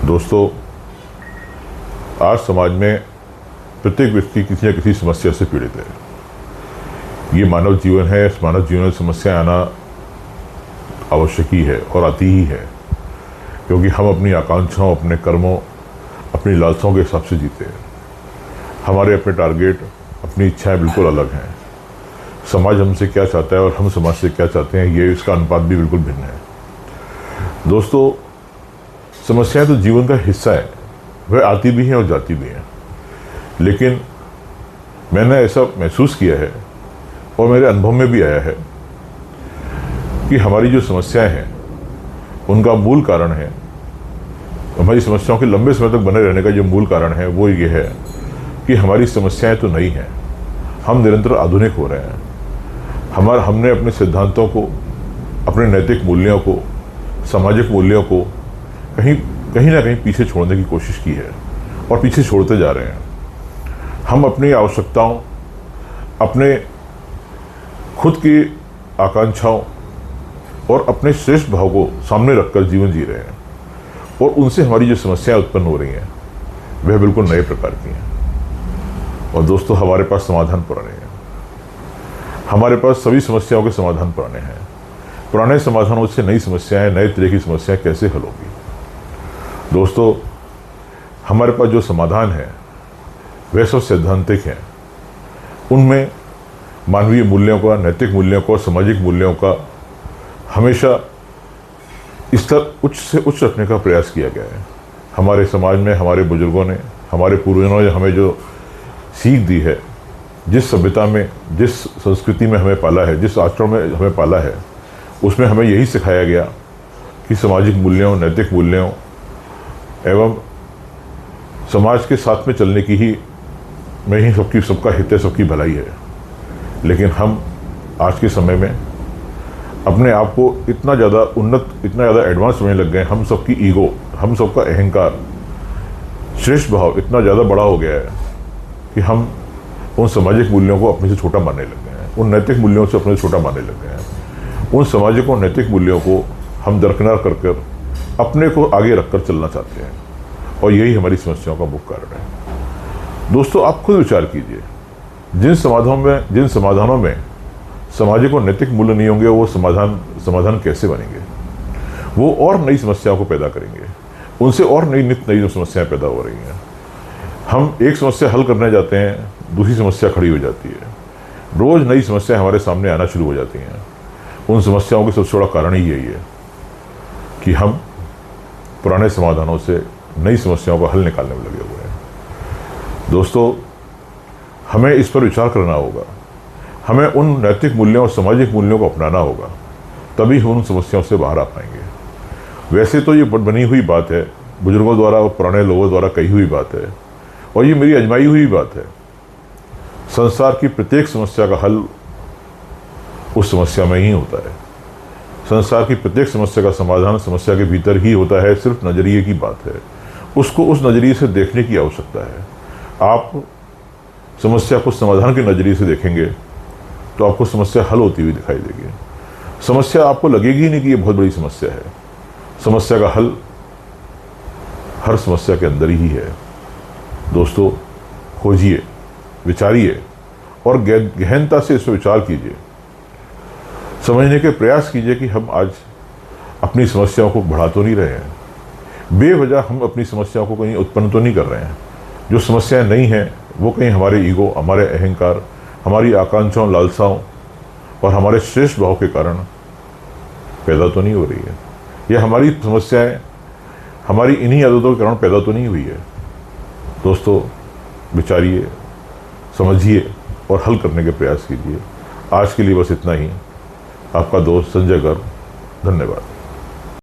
दोस्तों, आज समाज में प्रत्येक व्यक्ति किसी न किसी समस्या से पीड़ित है। ये मानव जीवन है। इस मानव जीवन में समस्याएं आना आवश्यक ही है और आती ही है, क्योंकि हम अपनी आकांक्षाओं, अपने कर्मों, अपनी लालसाओं के हिसाब से जीते हैं। हमारे अपने टारगेट, अपनी इच्छाएं बिल्कुल अलग हैं। समाज हमसे क्या चाहता है और हम समाज से क्या चाहते हैं, ये इसका अनुपात भी बिल्कुल भिन्न है। दोस्तों, समस्याएं तो जीवन का हिस्सा है, वह आती भी हैं और जाती भी हैं। लेकिन मैंने ऐसा महसूस किया है और मेरे अनुभव में भी आया है कि हमारी जो समस्याएं हैं उनका मूल कारण है, हमारी समस्याओं के लंबे समय तक बने रहने का जो मूल कारण है वो ये है कि हमारी समस्याएं तो नई हैं, हम निरंतर आधुनिक हो रहे हैं। हमने अपने सिद्धांतों को, अपने नैतिक मूल्यों को, सामाजिक मूल्यों को कहीं ना कहीं पीछे छोड़ने की कोशिश की है और पीछे छोड़ते जा रहे हैं। हम अपनी आवश्यकताओं, अपने खुद की आकांक्षाओं और अपने श्रेष्ठ भाव को सामने रखकर जीवन जी रहे हैं और उनसे हमारी जो समस्याएं उत्पन्न हो रही हैं वह बिल्कुल नए प्रकार की हैं। और दोस्तों, हमारे पास समाधान पुराने हैं। हमारे पास सभी समस्याओं के समाधान पुराने हैं। पुराने समाधानों से नई समस्याएं, नए तरह की समस्याएं कैसे हल होगी? दोस्तों, हमारे पास जो समाधान है वह सब सैद्धांतिक हैं। उनमें मानवीय मूल्यों का, नैतिक मूल्यों का और सामाजिक मूल्यों का हमेशा स्तर उच्च से उच्च रखने का प्रयास किया गया है। हमारे समाज में हमारे बुजुर्गों ने, हमारे पूर्वजों ने हमें जो सीख दी है, जिस सभ्यता में, जिस संस्कृति में हमें पाला है, जिस आचरण में हमें पाला है, उसमें हमें यही सिखाया गया कि सामाजिक मूल्यों, नैतिक मूल्यों एवं समाज के साथ में चलने की ही में ही सबका हित है, सबकी भलाई है। लेकिन हम आज के समय में अपने आप को इतना ज़्यादा उन्नत, इतना ज़्यादा एडवांस समझने लग गए। हम सबकी ईगो, हम सबका अहंकार, श्रेष्ठ भाव इतना ज़्यादा बड़ा हो गया है कि हम उन सामाजिक मूल्यों को अपने से छोटा मानने लग गए हैं, उन नैतिक मूल्यों से अपने से छोटा मानने लग गए हैं। उन सामाजिक और नैतिक मूल्यों को हम दरकिनार कर अपने को आगे रखकर चलना चाहते हैं और यही हमारी समस्याओं का मुख्य कारण है। दोस्तों, आप खुद विचार कीजिए, जिन समाधानों में सामाजिक और नैतिक मूल्य नहीं होंगे, वो समाधान कैसे बनेंगे? वो और नई समस्याओं को पैदा करेंगे, उनसे और नई समस्याएं पैदा हो रही हैं। हम एक समस्या हल करने जाते हैं, दूसरी समस्या खड़ी हो जाती है। रोज नई समस्याएं हमारे सामने आना शुरू हो जाती हैं। उन समस्याओं का सबसे बड़ा कारण ही यही है कि हम पुराने समाधानों से नई समस्याओं का हल निकालने में लगे हुए हैं। दोस्तों, हमें इस पर विचार करना होगा। हमें उन नैतिक मूल्यों और सामाजिक मूल्यों को अपनाना होगा, तभी हम उन समस्याओं से बाहर आ पाएंगे। वैसे तो ये बनी हुई बात है, बुजुर्गों द्वारा और पुराने लोगों द्वारा कही हुई बात है और ये मेरी आजमाई हुई बात है। संसार की प्रत्येक समस्या का हल उस समस्या में ही होता है। संसार की प्रत्येक समस्या का समाधान समस्या के भीतर ही होता है। सिर्फ नजरिए की बात है, उसको उस नजरिए से देखने की आवश्यकता है। आप समस्या को समाधान के नजरिए से देखेंगे तो आपको समस्या हल होती हुई दिखाई देगी। समस्या आपको लगेगी नहीं कि ये बहुत बड़ी समस्या है। समस्या का हल हर समस्या के अंदर ही है। दोस्तों, खोजिए, विचारिए और गहनता से इस पर विचार कीजिए। समझने के प्रयास कीजिए कि हम आज अपनी समस्याओं को बढ़ा तो नहीं रहे हैं, बेवजह हम अपनी समस्याओं को कहीं उत्पन्न तो नहीं कर रहे हैं। जो समस्याएं नहीं हैं वो कहीं हमारे ईगो, हमारे अहंकार, हमारी आकांक्षाओं, लालसाओं और हमारे श्रेष्ठ भाव के कारण पैदा तो नहीं हो रही है। यह हमारी समस्याएं हमारी इन्हीं आदतों के कारण पैदा तो नहीं हुई है। दोस्तों, विचारिए, समझिए और हल करने के प्रयास कीजिए। आज के लिए बस इतना ही। आपका दोस्त संजय गर्ग। धन्यवाद।